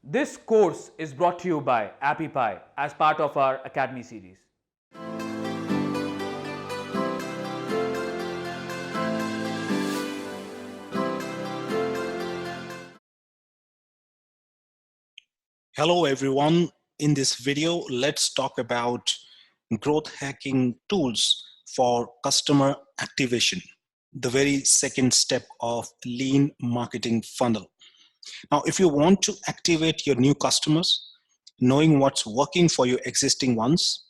This course is brought to you by AppyPie as part of our Academy series. Hello everyone. In this video, let's talk about growth hacking tools for customer activation, the very second step of lean marketing funnel. Now, if you want to activate your new customers, knowing what's working for your existing ones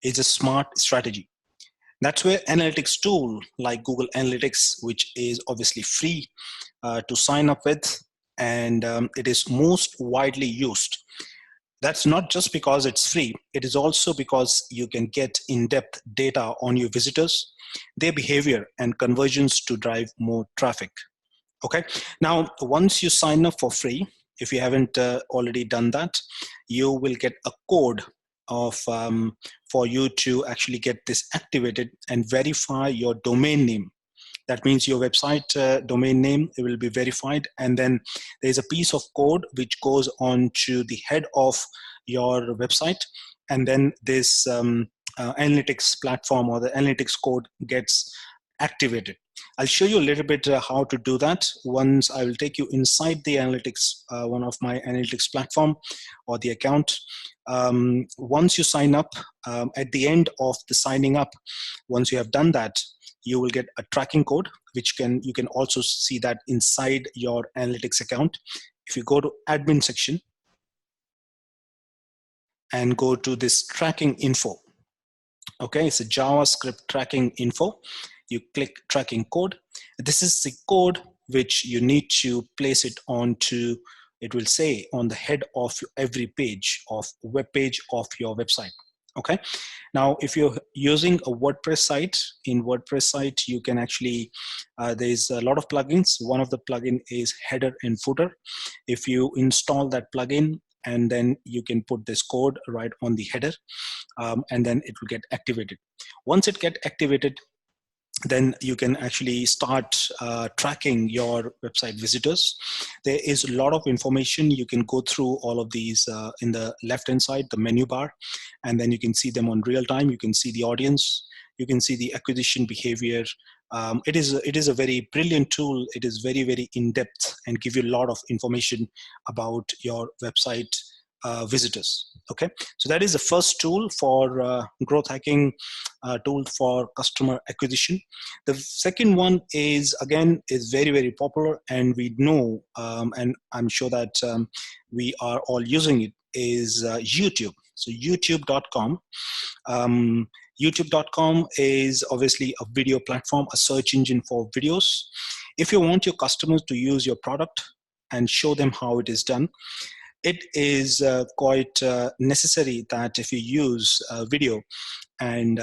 is a smart strategy. That's where analytics tool like Google Analytics, which is obviously free to sign up with, and it is most widely used. That's not just because it's free, it is also because you can get in-depth data on your visitors, their behavior and conversions to drive more traffic. Okay, now once you sign up for free, if you haven't already done that, you will get a code of for you to actually get this activated and verify your domain name. That means your website domain name, it will be verified, and then there's a piece of code which goes on to the head of your website, and then this analytics platform or the analytics code gets activated. I'll show you a little bit how to do that. Once I will take you inside the analytics, one of my analytics platform or the account. Once you sign up, at the end of the signing up, once you have done that, you will get a tracking code, which you can also see that inside your analytics account. If you go to admin section and go to this tracking info, okay, it's a JavaScript tracking info. You click tracking code. This is the code which you need to place it onto, it will say on the head of every page of web page of your website. Okay, now if you're using a WordPress site, in WordPress site you can actually there's a lot of plugins. One of the plugin is header and footer. If you install that plugin, and then you can put this code right on the header, and then it will get activated. Once it get activated, then you can actually start tracking your website visitors. There is a lot of information. You can go through all of these in the left hand side, the menu bar, and then you can see them on real time. You can see the audience, you can see the acquisition behavior. It is a very brilliant tool. It is very, very in-depth and give you a lot of information about your website visitors. Okay, so that is the first tool for growth hacking tool for customer acquisition. The second one is, again, is very, very popular, and we know, and I'm sure that we are all using it, is YouTube. So youtube.com. YouTube.com is obviously a video platform, a search engine for videos. If you want your customers to use your product and show them how it is done, it is quite necessary that if you use video, and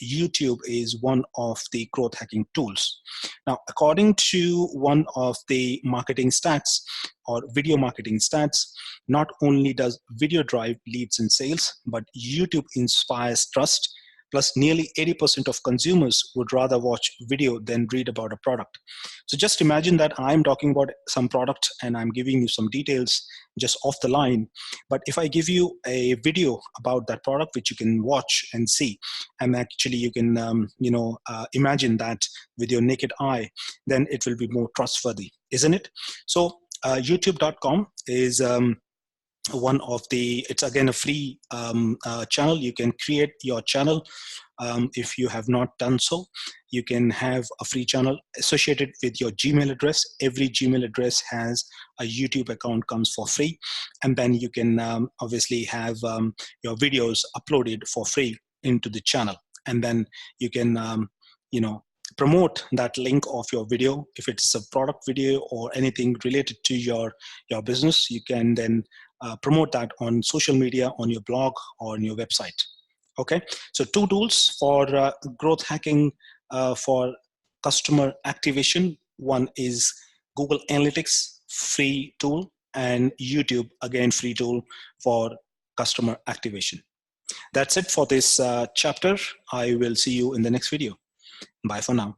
YouTube is one of the growth hacking tools. Now, according to one of the marketing stats or video marketing stats, not only does video drive leads and sales, but YouTube inspires trust. Plus, nearly 80% of consumers would rather watch video than read about a product. So just imagine that I'm talking about some product and I'm giving you some details just off the line. But if I give you a video about that product, which you can watch and see, and actually you can imagine that with your naked eye, then it will be more trustworthy, isn't it? So youtube.com is one of the, it's again a free channel. You can create your channel. If you have not done so, you can have a free channel associated with your Gmail address. Every Gmail address has a YouTube account, comes for free, and then you can obviously have your videos uploaded for free into the channel, and then you can promote that link of your video. If it's a product video or anything related to your business, you can then promote that on social media, on your blog, or on your website. Okay, so two tools for growth hacking for customer activation. One is Google Analytics, free tool, and YouTube, again, free tool for customer activation. That's it for this chapter. I will see you in the next video. Bye for now.